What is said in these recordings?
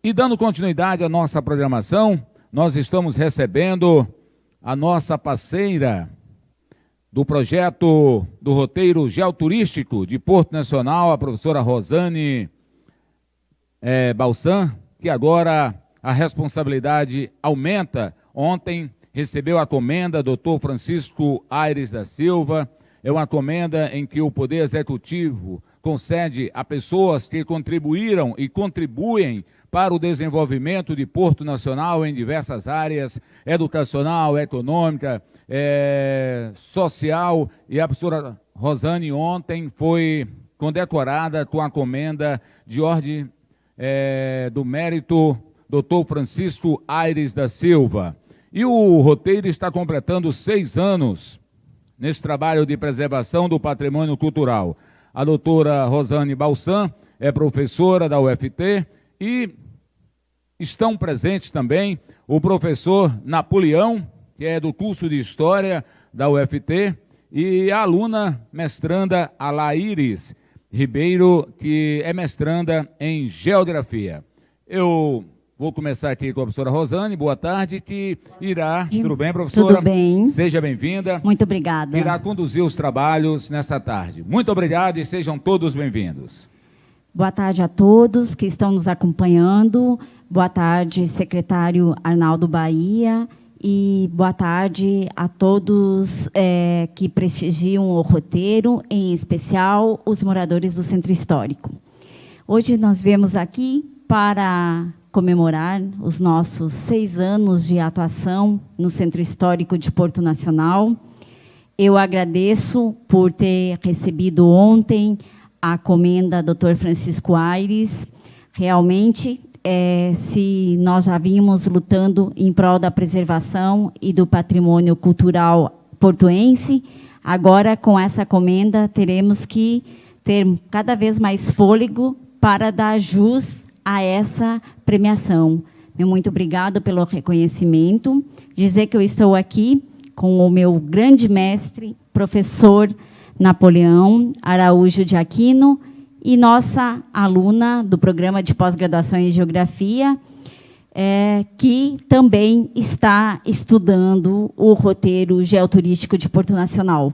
E dando continuidade à nossa programação, nós estamos recebendo a nossa parceira do projeto do roteiro geoturístico de Porto Nacional, a professora Rosane Balsan, que agora a responsabilidade aumenta. Ontem recebeu a comenda Dr. Francisco Aires da Silva. É uma comenda em que o Poder Executivo concede a pessoas que contribuíram e contribuem para o desenvolvimento de Porto Nacional em diversas áreas, educacional, econômica, social, e a professora Rosane ontem foi condecorada com a comenda de ordem do mérito Dr. Francisco Aires da Silva. E o roteiro está completando 6 anos nesse trabalho de preservação do patrimônio cultural. A doutora Rosane Balsan é professora da UFT e estão presentes também o professor Napoleão, que é do curso de História da UFT, e a aluna mestranda Alaíris Ribeiro, que é mestranda em Geografia. Eu vou começar aqui com a professora Rosane. Boa tarde, que irá... Tudo bem, professora? Tudo bem. Seja bem-vinda. Muito obrigada. Irá conduzir os trabalhos nessa tarde. Muito obrigado e sejam todos bem-vindos. Boa tarde a todos que estão nos acompanhando. Boa tarde, secretário Arnaldo Bahia. E boa tarde a todos que prestigiam o roteiro, em especial os moradores do Centro Histórico. Hoje nós viemos aqui para comemorar os nossos 6 anos de atuação no Centro Histórico de Porto Nacional. Eu agradeço por ter recebido ontem a comenda Dr. Francisco Aires. Realmente, se nós já vínhamos lutando em prol da preservação e do patrimônio cultural portuense, agora, com essa comenda, teremos que ter cada vez mais fôlego para dar jus a essa premiação. Muito obrigado pelo reconhecimento. Dizer que eu estou aqui com o meu grande mestre, professor Napoleão Araújo de Aquino, e nossa aluna do programa de pós-graduação em Geografia, que também está estudando o roteiro geoturístico de Porto Nacional.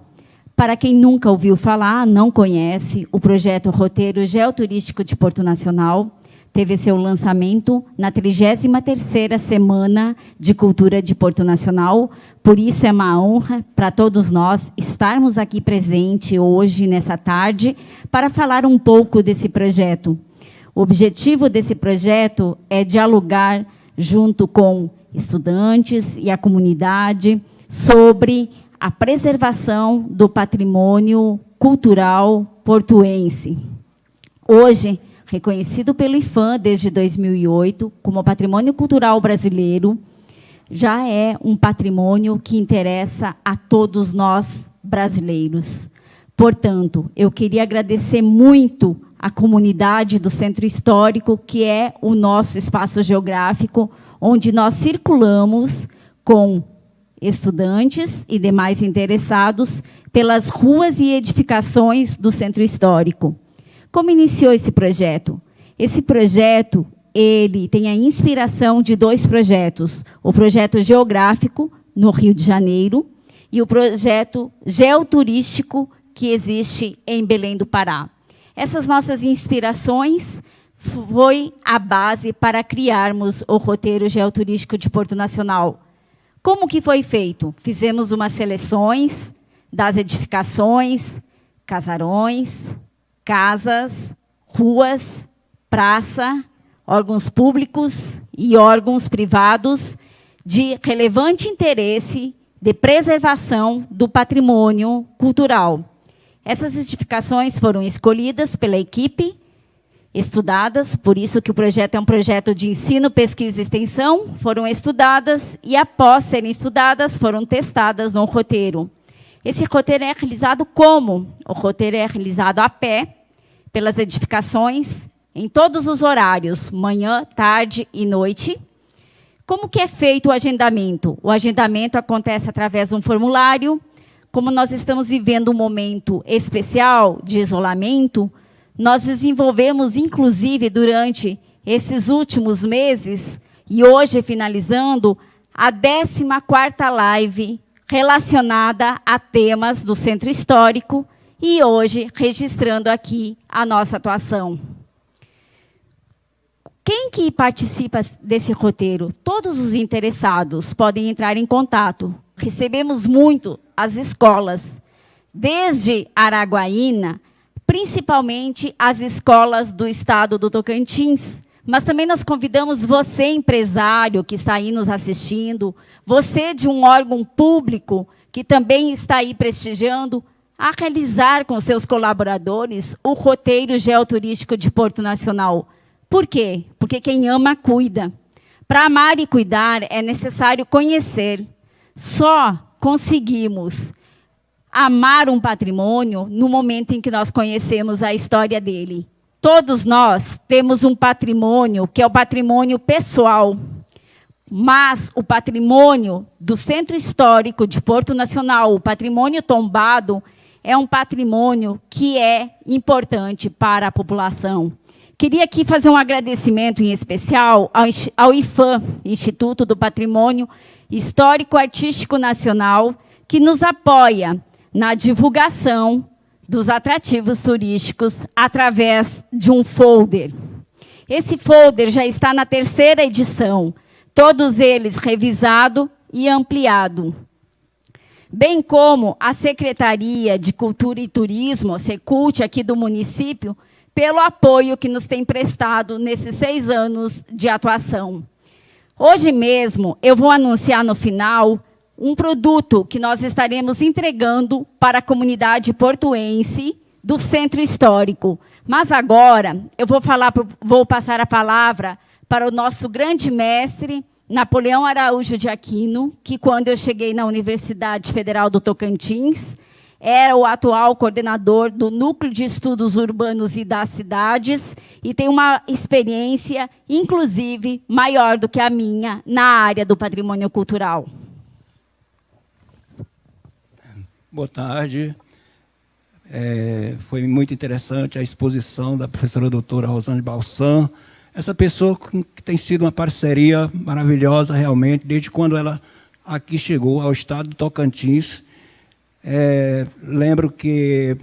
Para quem nunca ouviu falar, não conhece, o projeto Roteiro Geoturístico de Porto Nacional teve seu lançamento na 33ª Semana de Cultura de Porto Nacional. Por isso é uma honra para todos nós estarmos aqui presentes hoje, nessa tarde, para falar um pouco desse projeto. O objetivo desse projeto é dialogar junto com estudantes e a comunidade sobre a preservação do patrimônio cultural portuense. Hoje, reconhecido pelo IPHAN desde 2008 como patrimônio cultural brasileiro, já é um patrimônio que interessa a todos nós brasileiros. Portanto, eu queria agradecer muito à comunidade do Centro Histórico, que é o nosso espaço geográfico, onde nós circulamos com estudantes e demais interessados pelas ruas e edificações do Centro Histórico. Como iniciou esse projeto? Esse projeto, ele tem a inspiração de 2 projetos. O projeto geográfico, no Rio de Janeiro, e o projeto geoturístico, que existe em Belém do Pará. Essas nossas inspirações foi a base para criarmos o roteiro geoturístico de Porto Nacional. Como que foi feito? Fizemos umas seleções das edificações, casarões, casas, ruas, praça, órgãos públicos e órgãos privados de relevante interesse de preservação do patrimônio cultural. Essas edificações foram escolhidas pela equipe, estudadas, por isso que o projeto é um projeto de ensino, pesquisa e extensão, foram estudadas e, após serem estudadas, foram testadas no roteiro. Esse roteiro é realizado como? O roteiro é realizado a pé, pelas edificações, em todos os horários, manhã, tarde e noite. Como que é feito o agendamento? O agendamento acontece através de um formulário. Como nós estamos vivendo um momento especial de isolamento, nós desenvolvemos, inclusive, durante esses últimos meses, e hoje finalizando, a 14ª live relacionada a temas do Centro Histórico, e hoje registrando aqui a nossa atuação. Quem que participa desse roteiro? Todos os interessados podem entrar em contato. Recebemos muito as escolas, desde Araguaína, principalmente as escolas do estado do Tocantins, mas também nós convidamos você, empresário, que está aí nos assistindo, você de um órgão público, que também está aí prestigiando, a realizar com seus colaboradores o roteiro geoturístico de Porto Nacional. Por quê? Porque quem ama, cuida. Para amar e cuidar, é necessário conhecer. Só conseguimos amar um patrimônio no momento em que nós conhecemos a história dele. Todos nós temos um patrimônio, que é o patrimônio pessoal, mas o patrimônio do Centro Histórico de Porto Nacional, o patrimônio tombado, é um patrimônio que é importante para a população. Queria aqui fazer um agradecimento em especial ao IPHAN, Instituto do Patrimônio Histórico Artístico Nacional, que nos apoia na divulgação dos atrativos turísticos através de um folder. Esse folder já está na 3ª edição, todos eles revisado e ampliado. Bem como a Secretaria de Cultura e Turismo, a Secult, aqui do município, pelo apoio que nos tem prestado nesses 6 anos de atuação. Hoje mesmo, eu vou anunciar no final um produto que nós estaremos entregando para a comunidade portuense do Centro Histórico. Mas agora, eu vou passar a palavra para o nosso grande mestre, Napoleão Araújo de Aquino, que quando eu cheguei na Universidade Federal do Tocantins, era o atual coordenador do Núcleo de Estudos Urbanos e das Cidades e tem uma experiência, inclusive, maior do que a minha na área do patrimônio cultural. Boa tarde. Foi muito interessante a exposição da professora doutora Rosane Balsan, essa pessoa que tem sido uma parceria maravilhosa, realmente, desde quando ela aqui chegou ao estado do Tocantins. Lembro que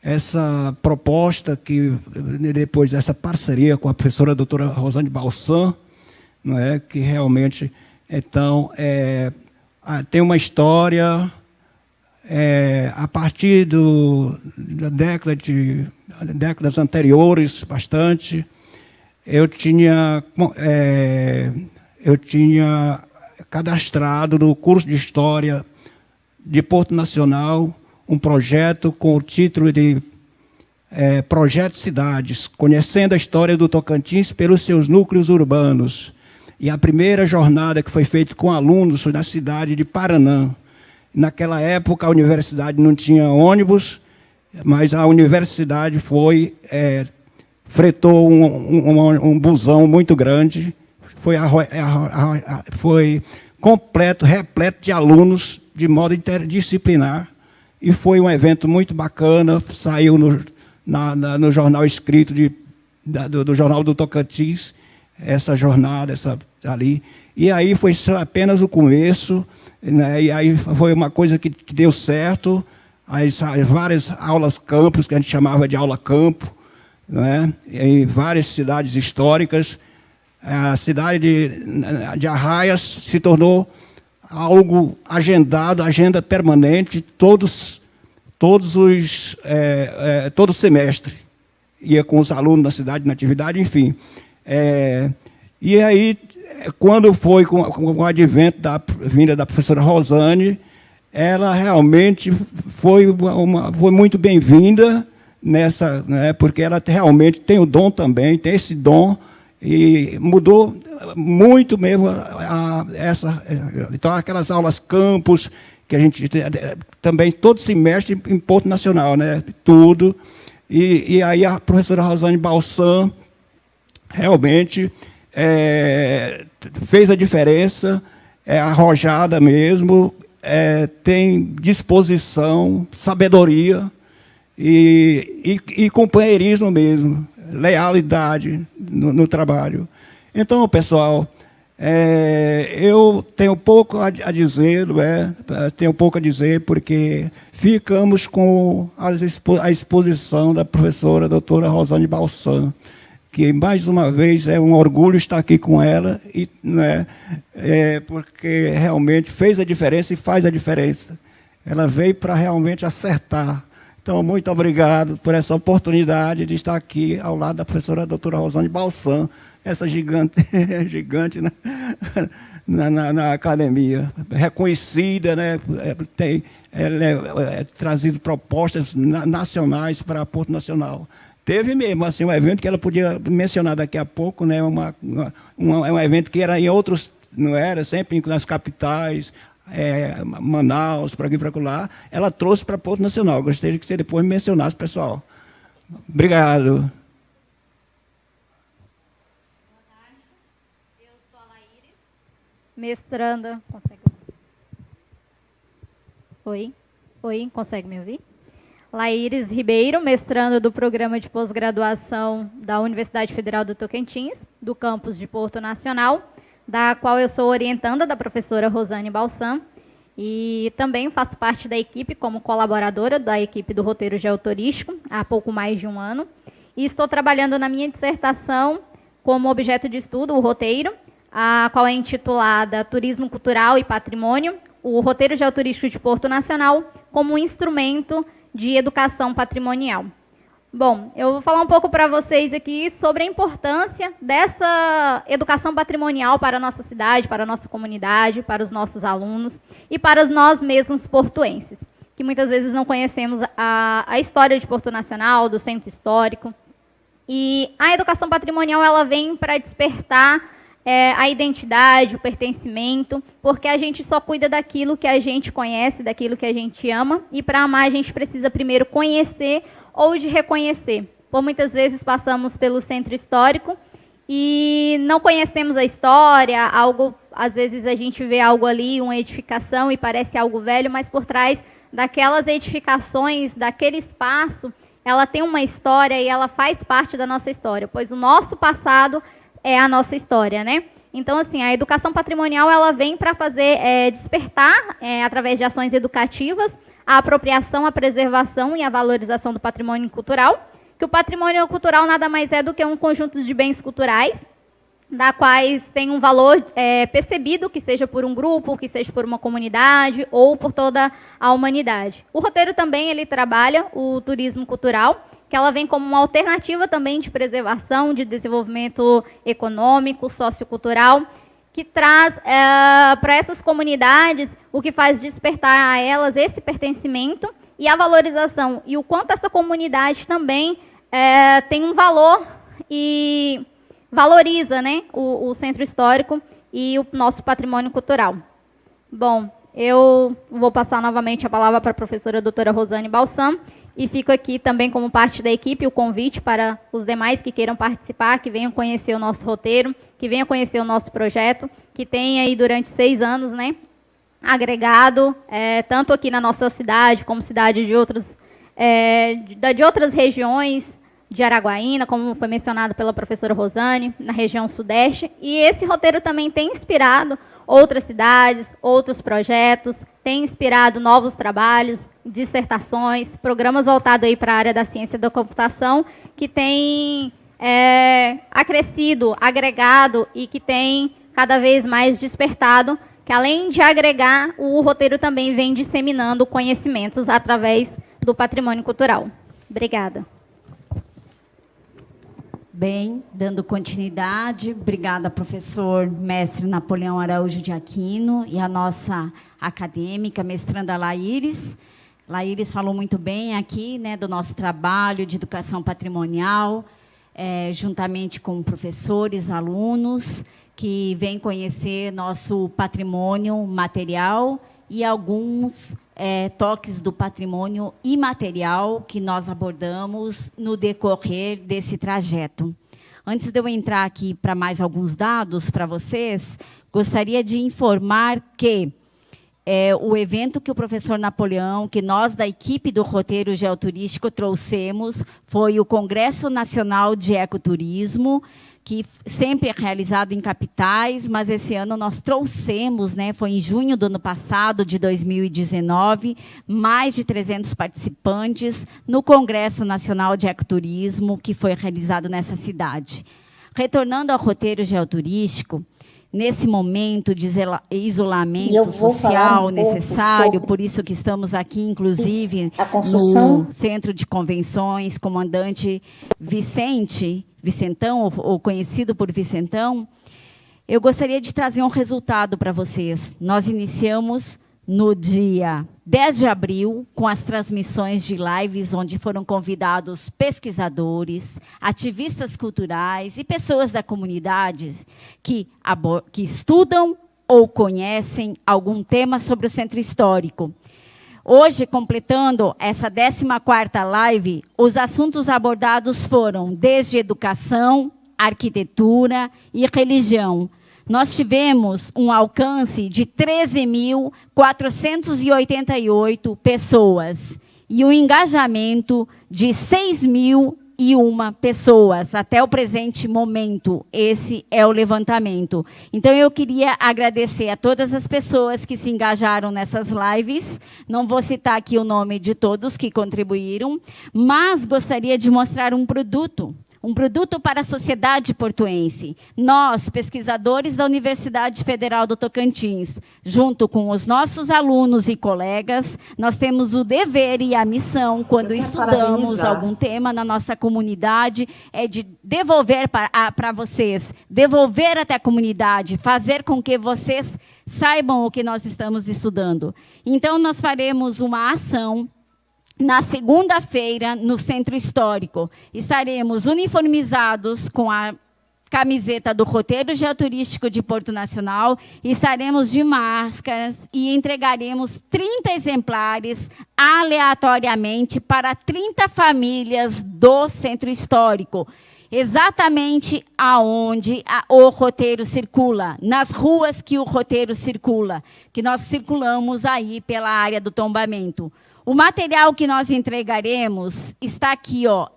essa proposta, que depois dessa parceria com a professora doutora Rosane Balsan, não é, que realmente então, tem uma história a partir da décadas anteriores, bastante. Eu tinha cadastrado no curso de História de Porto Nacional um projeto com o título de Projeto Cidades, conhecendo a história do Tocantins pelos seus núcleos urbanos. E a primeira jornada que foi feita com alunos foi na cidade de Paranã. Naquela época, a universidade não tinha ônibus, mas a universidade fretou um busão muito grande, foi completo, repleto de alunos, de modo interdisciplinar, e foi um evento muito bacana, saiu no jornal escrito do Jornal do Tocantins, essa jornada, ali. E aí foi apenas o começo, né? E aí foi uma coisa que deu certo, as várias aulas campus, que a gente chamava de aula campo, né? Em várias cidades históricas. A cidade de Arraias se tornou algo agendado, agenda permanente, todo semestre. Ia com os alunos da cidade na atividade, enfim. E aí, quando foi com o advento da vinda da professora Rosane, ela realmente foi muito bem-vinda nessa, né, porque ela realmente tem o dom também, tem esse dom, e mudou muito mesmo então aquelas aulas campus que a gente também todo semestre em Porto Nacional, né, tudo, e aí a professora Rosane Balsan realmente fez a diferença, é arrojada mesmo, tem disposição, sabedoria e companheirismo mesmo. lealidade no trabalho. Então, pessoal, eu tenho pouco a dizer, tenho pouco a dizer, porque ficamos com a exposição da professora doutora Rosane Balsan, que, mais uma vez, é um orgulho estar aqui com ela, porque realmente fez a diferença e faz a diferença. Ela veio para realmente acertar. Então, muito obrigado por essa oportunidade de estar aqui ao lado da professora doutora Rosane Balsan, essa gigante, gigante, né? na academia, reconhecida, né? Ela trazido propostas nacionais para Porto Nacional. Teve mesmo assim, um evento que ela podia mencionar daqui a pouco, né? Um evento que era em outros, não era sempre nas capitais, Manaus, para aqui e para lá. Ela trouxe para Porto Nacional. Gostaria que você depois mencionasse, pessoal. Obrigado. Boa tarde, eu sou a Laíris, mestranda. Oi, consegue me ouvir? Laíris Ribeiro, mestranda do Programa de Pós-Graduação da Universidade Federal do Tocantins, do campus de Porto Nacional, da qual eu sou orientanda da professora Rosane Balsan, e também faço parte da equipe como colaboradora da equipe do roteiro geoturístico há pouco mais de um ano, e estou trabalhando na minha dissertação como objeto de estudo o roteiro, a qual é intitulada Turismo Cultural e Patrimônio, o roteiro geoturístico de Porto Nacional como um instrumento de educação patrimonial. Bom, eu vou falar um pouco para vocês aqui sobre a importância dessa educação patrimonial para a nossa cidade, para a nossa comunidade, para os nossos alunos e para nós mesmos portuenses, que muitas vezes não conhecemos a história de Porto Nacional, do centro histórico. E a educação patrimonial ela vem para despertar a identidade, o pertencimento, porque a gente só cuida daquilo que a gente conhece, daquilo que a gente ama, e para amar a gente precisa primeiro conhecer ou de reconhecer. Por muitas vezes passamos pelo centro histórico e não conhecemos a história, às vezes a gente vê algo ali, uma edificação, e parece algo velho, mas por trás daquelas edificações, daquele espaço, ela tem uma história e ela faz parte da nossa história, pois o nosso passado é a nossa história, né? Então, assim, a educação patrimonial ela vem para fazer despertar, através de ações educativas, a apropriação, a preservação e a valorização do patrimônio cultural, que o patrimônio cultural nada mais é do que um conjunto de bens culturais, da quais tem um valor percebido, que seja por um grupo, que seja por uma comunidade ou por toda a humanidade. O roteiro também ele trabalha o turismo cultural, que ela vem como uma alternativa também de preservação, de desenvolvimento econômico, sociocultural, que traz para essas comunidades o que faz despertar a elas esse pertencimento e a valorização, e o quanto essa comunidade também tem um valor e valoriza, né, o centro histórico e o nosso patrimônio cultural. Bom, eu vou passar novamente a palavra para a professora doutora Rosane Balsan, e fico aqui também como parte da equipe o convite para os demais que queiram participar, que venham conhecer o nosso roteiro, que venham conhecer o nosso projeto, que tem aí durante 6 anos, né, agregado, tanto aqui na nossa cidade, como cidade de outras regiões, de Araguaína, como foi mencionado pela professora Rosane, na região sudeste. E esse roteiro também tem inspirado outras cidades, outros projetos, tem inspirado novos trabalhos, dissertações, programas voltados aí para a área da ciência da computação, que tem acrescido, agregado e que tem cada vez mais despertado, que além de agregar, o roteiro também vem disseminando conhecimentos através do patrimônio cultural. Obrigada. Bem, dando continuidade, obrigada, professor mestre Napoleão Araújo de Aquino, e a nossa acadêmica, mestranda Laíris. Laíris falou muito bem aqui, né, do nosso trabalho de educação patrimonial, juntamente com professores, alunos, que vêm conhecer nosso patrimônio material e alguns toques do patrimônio imaterial que nós abordamos no decorrer desse trajeto. Antes de eu entrar aqui para mais alguns dados para vocês, gostaria de informar que o evento que o professor Napoleão, que nós da equipe do Roteiro Geoturístico trouxemos, foi o Congresso Nacional de Ecoturismo, que sempre é realizado em capitais, mas esse ano nós trouxemos, né, foi em junho do ano passado, de 2019, mais de 300 participantes no Congresso Nacional de Ecoturismo, que foi realizado nessa cidade. Retornando ao roteiro geoturístico, nesse momento de isolamento social necessário, por isso que estamos aqui, inclusive, no Centro de Convenções, comandante Vicentão, ou conhecido por Vicentão, eu gostaria de trazer um resultado para vocês. Nós iniciamos no dia 10 de abril, com as transmissões de lives, onde foram convidados pesquisadores, ativistas culturais e pessoas da comunidade que estudam ou conhecem algum tema sobre o Centro Histórico. Hoje, completando essa 14ª live, os assuntos abordados foram desde educação, arquitetura e religião. Nós tivemos um alcance de 13.488 pessoas e um engajamento de 6.001 pessoas até o presente momento. Esse é o levantamento. Então, eu queria agradecer a todas as pessoas que se engajaram nessas lives. Não vou citar aqui o nome de todos que contribuíram, mas gostaria de mostrar um produto para a sociedade portuense. Nós, pesquisadores da Universidade Federal do Tocantins, junto com os nossos alunos e colegas, nós temos o dever e a missão, quando estudamos algum tema na nossa comunidade, é de devolver para vocês, devolver até a comunidade, fazer com que vocês saibam o que nós estamos estudando. Então, nós faremos uma ação na segunda-feira, no Centro Histórico. Estaremos uniformizados com a camiseta do Roteiro Geoturístico de Porto Nacional, estaremos de máscaras e entregaremos 30 exemplares aleatoriamente para 30 famílias do Centro Histórico. Exatamente aonde o roteiro circula, nas ruas que o roteiro circula, que nós circulamos aí pela área do tombamento. O material que nós entregaremos está aqui, ó,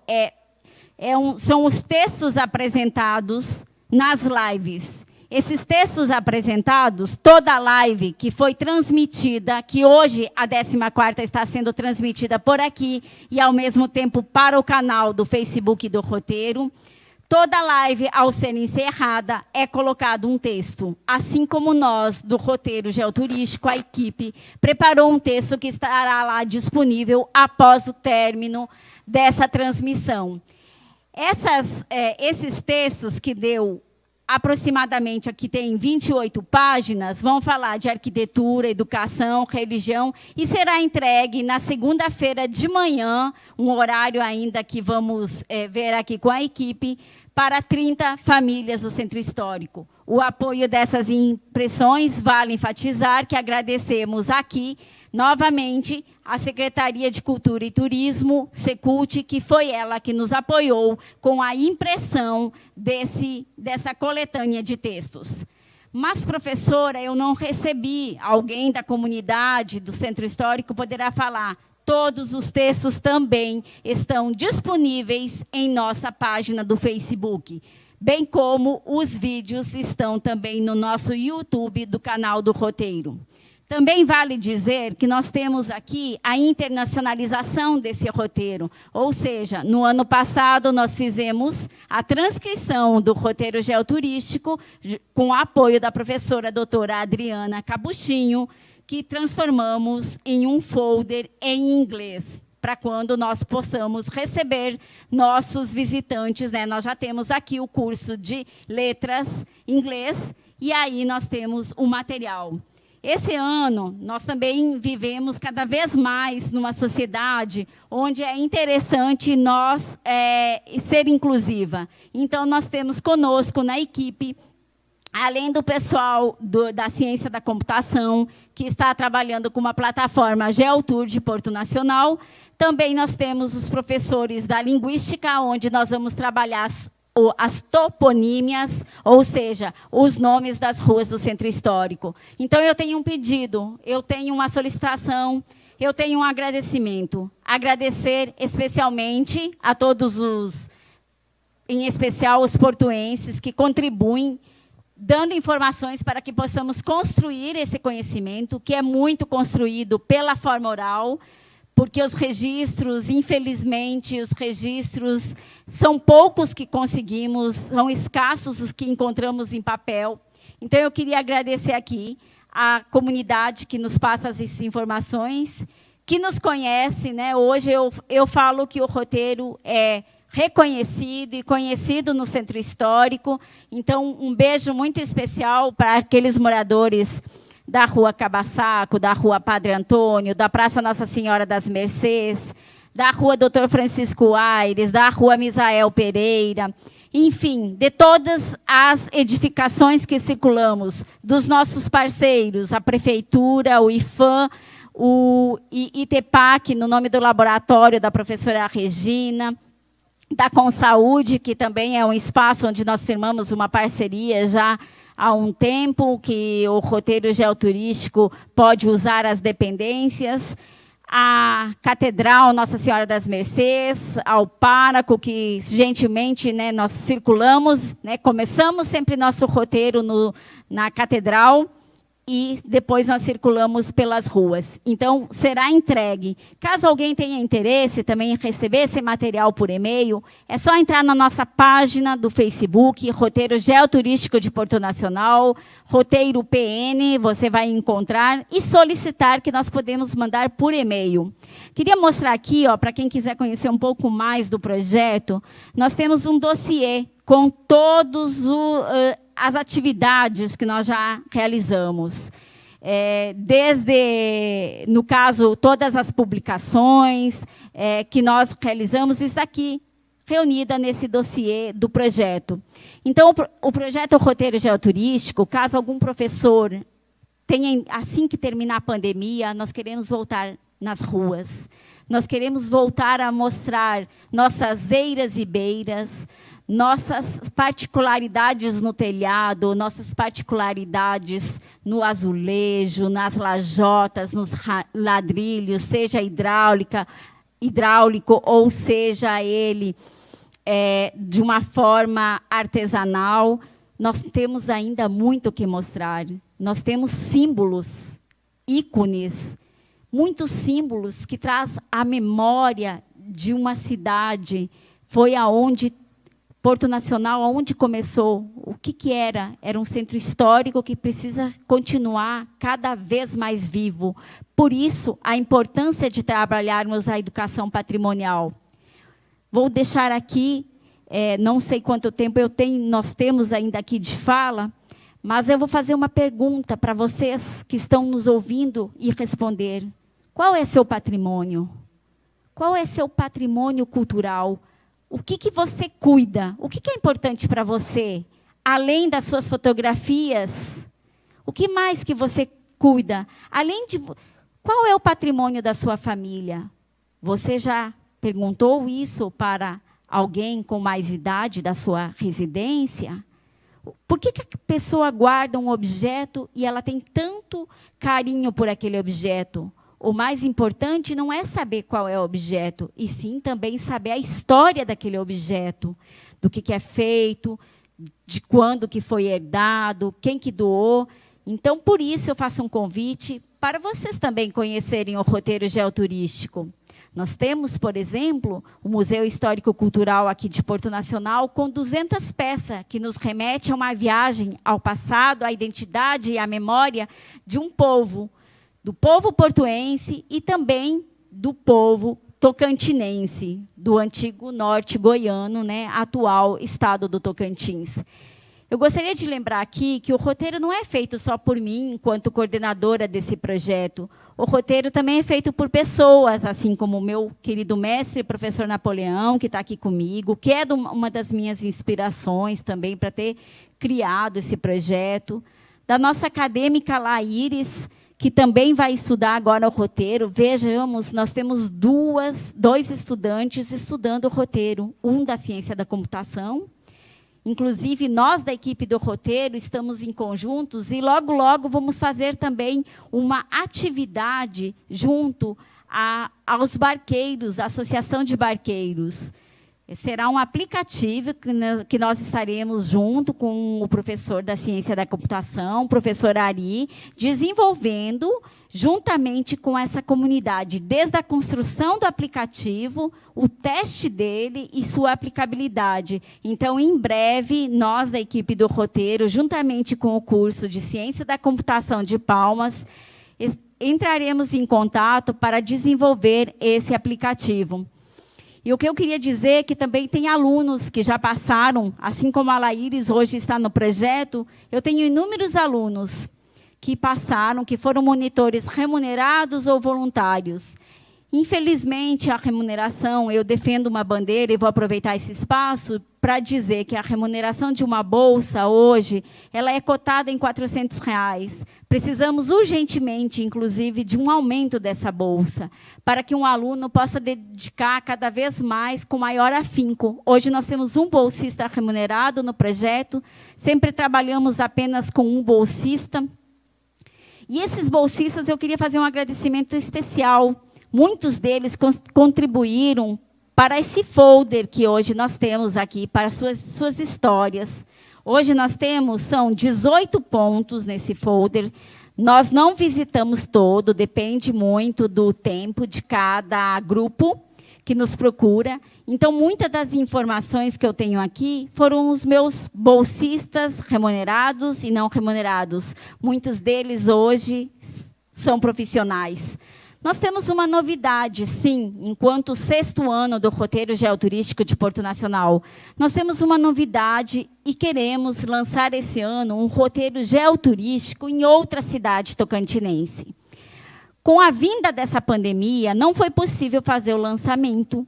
são os textos apresentados nas lives. Esses textos apresentados, toda a live que foi transmitida, que hoje a 14ª está sendo transmitida por aqui e, ao mesmo tempo, para o canal do Facebook do Roteiro, toda live, ao ser encerrada, é colocado um texto. Assim como nós, do Roteiro Geoturístico, a equipe preparou um texto que estará lá disponível após o término dessa transmissão. Esses textos que deu aproximadamente, aqui tem 28 páginas, vão falar de arquitetura, educação, religião, e será entregue na segunda-feira de manhã, um horário ainda que vamos ver aqui com a equipe, para 30 famílias do Centro Histórico. O apoio dessas impressões, vale enfatizar que agradecemos aqui, novamente, a Secretaria de Cultura e Turismo, Secult, que foi ela que nos apoiou com a impressão dessa coletânea de textos. Mas, professora, eu não recebi. Alguém da comunidade do Centro Histórico poderá falar. Todos os textos também estão disponíveis em nossa página do Facebook, bem como os vídeos estão também no nosso YouTube do canal do Roteiro. Também vale dizer que nós temos aqui a internacionalização desse roteiro, ou seja, no ano passado nós fizemos a transcrição do Roteiro Geoturístico com o apoio da professora doutora Adriana Cabuchinho, que transformamos em um folder em inglês, para quando nós possamos receber nossos visitantes, né? Nós já temos aqui o curso de letras inglês, e aí nós temos o material. Esse ano, nós também vivemos cada vez mais numa sociedade onde é interessante nós ser inclusiva. Então, nós temos conosco na equipe, além do pessoal da ciência da computação, que está trabalhando com uma plataforma GeoTour de Porto Nacional, também nós temos os professores da linguística, onde nós vamos trabalhar as toponímias, ou seja, os nomes das ruas do Centro Histórico. Então, eu tenho um pedido, eu tenho uma solicitação, eu tenho um agradecimento. Agradecer especialmente a todos os, em especial os portuenses, que contribuem, dando informações para que possamos construir esse conhecimento, que é muito construído pela forma oral, porque os registros, infelizmente, os registros são poucos que conseguimos, são escassos os que encontramos em papel. Então, eu queria agradecer aqui à comunidade que nos passa essas informações, que nos conhece, né? Hoje eu falo que o roteiro é reconhecido e conhecido no Centro Histórico. Então, um beijo muito especial para aqueles moradores da Rua Cabaçaco, da Rua Padre Antônio, da Praça Nossa Senhora das Mercês, da Rua Doutor Francisco Aires, da Rua Misael Pereira, enfim, de todas as edificações que circulamos, dos nossos parceiros, a Prefeitura, o IFAM, o ITEPAC, no nome do laboratório da professora Regina, da Consaúde, que também é um espaço onde nós firmamos uma parceria já há um tempo, que o roteiro geoturístico pode usar as dependências, a Catedral Nossa Senhora das Mercês, ao Páraco, que gentilmente, né, nós circulamos, né, começamos sempre nosso roteiro na Catedral, e depois nós circulamos pelas ruas. Então, será entregue. Caso alguém tenha interesse também em receber esse material por e-mail, é só entrar na nossa página do Facebook, Roteiro Geoturístico de Porto Nacional, Roteiro PN, você vai encontrar, e solicitar, que nós podemos mandar por e-mail. Queria mostrar aqui, para quem quiser conhecer um pouco mais do projeto, nós temos um dossiê com todos as atividades que nós já realizamos. Desde, no caso, todas as publicações que nós realizamos, isso aqui, reunida nesse dossiê do projeto. Então, o projeto Roteiro Geoturístico, caso algum professor tenha, assim que terminar a pandemia, nós queremos voltar nas ruas. Nós queremos voltar a mostrar nossas eiras e beiras, nossas particularidades no telhado, nossas particularidades no azulejo, nas lajotas, nos ladrilhos, seja hidráulico ou seja ele de uma forma artesanal. Nós temos ainda muito o que mostrar. Nós temos símbolos, ícones, muitos símbolos que traz a memória de uma cidade. Foi aonde Porto Nacional, onde começou, o que era? Era um centro histórico que precisa continuar cada vez mais vivo. Por isso, a importância de trabalharmos a educação patrimonial. Vou deixar aqui, não sei quanto tempo nós temos ainda aqui de fala, mas eu vou fazer uma pergunta para vocês que estão nos ouvindo e responder. Qual é seu patrimônio? Qual é seu patrimônio cultural? O que você cuida? O que é importante para você? Além das suas fotografias, o que mais que você cuida? Qual é o patrimônio da sua família? Você já perguntou isso para alguém com mais idade da sua residência? Por que a pessoa guarda um objeto e ela tem tanto carinho por aquele objeto? O mais importante não é saber qual é o objeto, e sim também saber a história daquele objeto, do que é feito, de quando que foi herdado, quem que doou. Então, por isso, eu faço um convite para vocês também conhecerem o roteiro geoturístico. Nós temos, por exemplo, o Museu Histórico-Cultural aqui de Porto Nacional, com 200 peças, que nos remete a uma viagem ao passado, à identidade e à memória de um povo, do povo portuense e também do povo tocantinense, do antigo norte goiano, né, atual estado do Tocantins. Eu gostaria de lembrar aqui que o roteiro não é feito só por mim, enquanto coordenadora desse projeto. O roteiro também é feito por pessoas, assim como o meu querido mestre, professor Napoleão, que está aqui comigo, que é uma das minhas inspirações também para ter criado esse projeto. Da nossa acadêmica Laíris, que também vai estudar agora o roteiro. Vejamos, nós temos dois estudantes estudando o roteiro, um da ciência da computação Inclusive, nós da equipe do roteiro estamos em conjuntos e logo, logo vamos fazer também uma atividade junto aos barqueiros, a Associação de Barqueiros. Será um aplicativo que nós estaremos junto com o professor da Ciência da Computação, o professor Ari, desenvolvendo juntamente com essa comunidade, desde a construção do aplicativo, o teste dele e sua aplicabilidade. Então, em breve, nós da equipe do roteiro, juntamente com o curso de Ciência da Computação de Palmas, entraremos em contato para desenvolver esse aplicativo. E o que eu queria dizer é que também tem alunos que já passaram, assim como a Laíris hoje está no projeto, eu tenho inúmeros alunos que passaram, que foram monitores remunerados ou voluntários. Infelizmente, a remuneração, eu defendo uma bandeira e vou aproveitar esse espaço para dizer que a remuneração de uma bolsa hoje, ela é cotada em R$400. Precisamos urgentemente, inclusive, de um aumento dessa bolsa, para que um aluno possa dedicar cada vez mais com maior afinco. Hoje nós temos um bolsista remunerado no projeto, sempre trabalhamos apenas com um bolsista. E esses bolsistas, eu queria fazer um agradecimento especial. Muitos deles contribuíram para esse folder que hoje nós temos aqui, para suas histórias. Hoje nós temos, são 18 pontos nesse folder. Nós não visitamos todo, depende muito do tempo de cada grupo que nos procura. Então, muitas das informações que eu tenho aqui foram os meus bolsistas remunerados e não remunerados. Muitos deles hoje são profissionais. Nós temos uma novidade, sim, enquanto o 6º ano do roteiro geoturístico de Porto Nacional. Nós temos uma novidade e queremos lançar esse ano um roteiro geoturístico em outra cidade tocantinense. Com a vinda dessa pandemia, não foi possível fazer o lançamento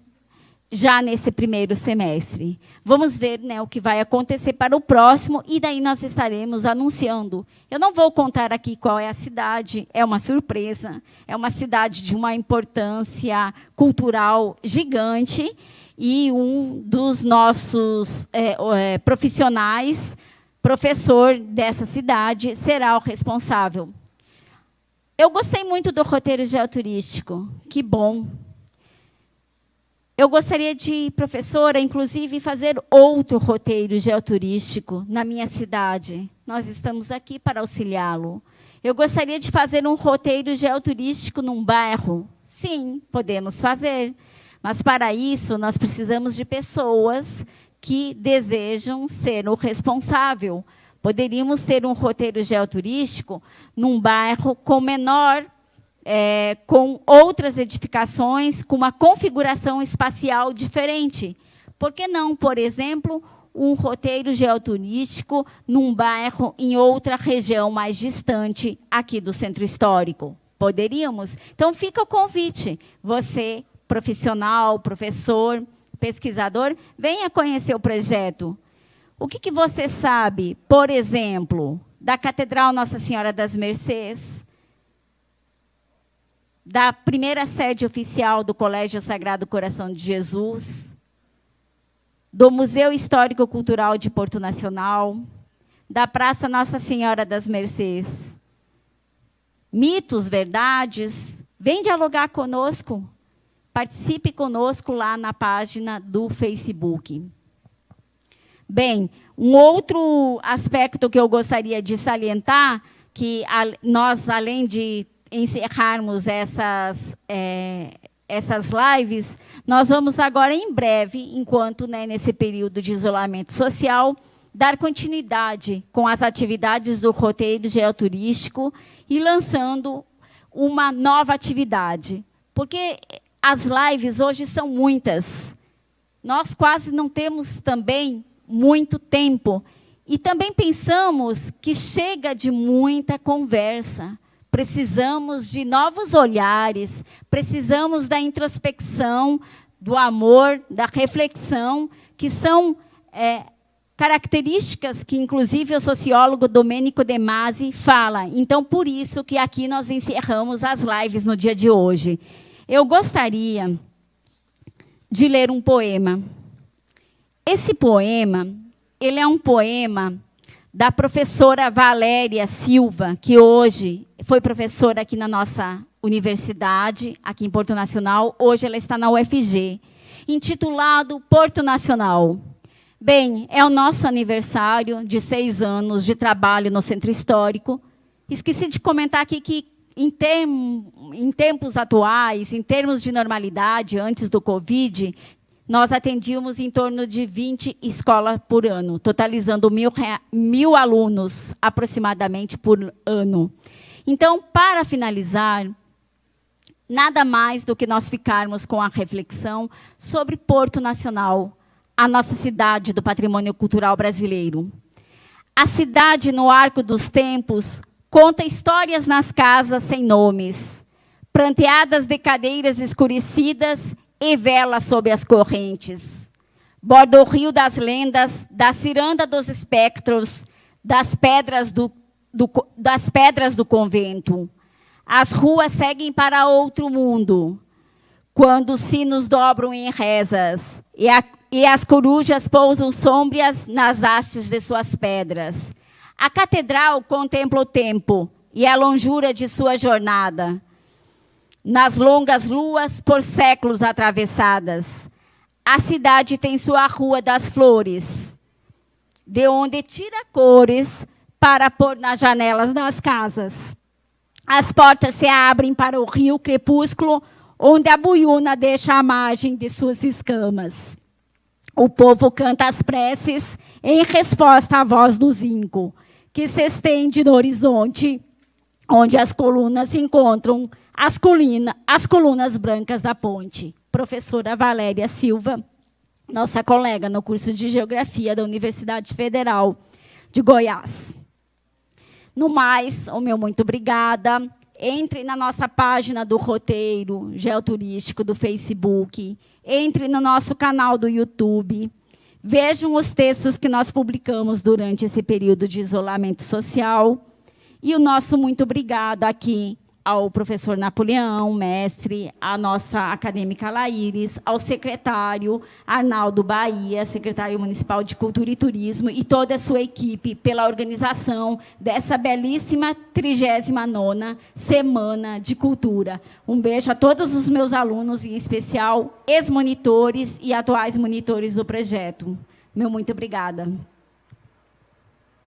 já nesse primeiro semestre. Vamos ver, né, o que vai acontecer para o próximo, e daí nós estaremos anunciando. Eu não vou contar aqui qual é a cidade, é uma surpresa. É uma cidade de uma importância cultural gigante, e um dos nossos profissionais, professor dessa cidade, será o responsável. Eu gostei muito do roteiro geoturístico, que bom. Eu gostaria de, professora, inclusive, fazer outro roteiro geoturístico na minha cidade. Nós estamos aqui para auxiliá-lo. Eu gostaria de fazer um roteiro geoturístico num bairro. Sim, podemos fazer. Mas, para isso, nós precisamos de pessoas que desejam ser o responsável. Poderíamos ter um roteiro geoturístico num bairro com menor com outras edificações, com uma configuração espacial diferente. Por que não, por exemplo, um roteiro geoturístico num bairro em outra região mais distante aqui do Centro Histórico? Poderíamos. Então, fica o convite. Você, profissional, professor, pesquisador, venha conhecer o projeto. O que você sabe, por exemplo, da Catedral Nossa Senhora das Mercês, da primeira sede oficial do Colégio Sagrado Coração de Jesus, do Museu Histórico-Cultural de Porto Nacional, da Praça Nossa Senhora das Mercês? Mitos, verdades? Vem dialogar conosco. Participe conosco lá na página do Facebook. Bem, um outro aspecto que eu gostaria de salientar, que nós, além de encerrarmos essas lives, nós vamos agora, em breve, enquanto nesse período de isolamento social, dar continuidade com as atividades do roteiro geoturístico e lançando uma nova atividade. Porque as lives hoje são muitas. Nós quase não temos também muito tempo. E também pensamos que chega de muita conversa. Precisamos de novos olhares, precisamos da introspecção, do amor, da reflexão, que são características que, inclusive, o sociólogo Domênico De Masi fala. Então, por isso que aqui nós encerramos as lives no dia de hoje. Eu gostaria de ler um poema. Esse poema ele é um poema da professora Valéria Silva, que hoje foi professora aqui na nossa universidade, aqui em Porto Nacional. Hoje ela está na UFG, intitulado Porto Nacional. Bem, é o nosso aniversário de 6 anos de trabalho no Centro Histórico. Esqueci de comentar aqui que, em tempos atuais, em termos de normalidade, antes do Covid, nós atendíamos em torno de 20 escolas por ano, totalizando 1.000 alunos, aproximadamente, por ano. Então, para finalizar, nada mais do que nós ficarmos com a reflexão sobre Porto Nacional, a nossa cidade do patrimônio cultural brasileiro. A cidade, no arco dos tempos, conta histórias nas casas sem nomes, pranteadas de cadeiras escurecidas e velas sob as correntes. Borda o rio das lendas, da ciranda dos espectros, das pedras do convento. As ruas seguem para outro mundo, quando os sinos dobram em rezas, e as corujas pousam sômbrias nas hastes de suas pedras. A catedral contempla o tempo e a longura de sua jornada, nas longas luas por séculos atravessadas. A cidade tem sua Rua das Flores, de onde tira cores para pôr nas janelas das casas. As portas se abrem para o rio crepúsculo, onde a buiúna deixa a margem de suas escamas. O povo canta as preces em resposta à voz do zinco, que se estende no horizonte, onde as colunas encontram as colunas brancas da ponte. Professora Valéria Silva, nossa colega no curso de Geografia da Universidade Federal de Goiás. No mais, o meu muito obrigada. Entre na nossa página do roteiro geoturístico do Facebook, entre no nosso canal do YouTube, vejam os textos que nós publicamos durante esse período de isolamento social. E o nosso muito obrigado aqui ao professor Napoleão, mestre, à nossa acadêmica Laíris, ao secretário Arnaldo Bahia, secretário municipal de Cultura e Turismo, e toda a sua equipe pela organização dessa belíssima 39ª Semana de Cultura. Um beijo a todos os meus alunos, em especial ex-monitores e atuais monitores do projeto. Meu muito obrigada.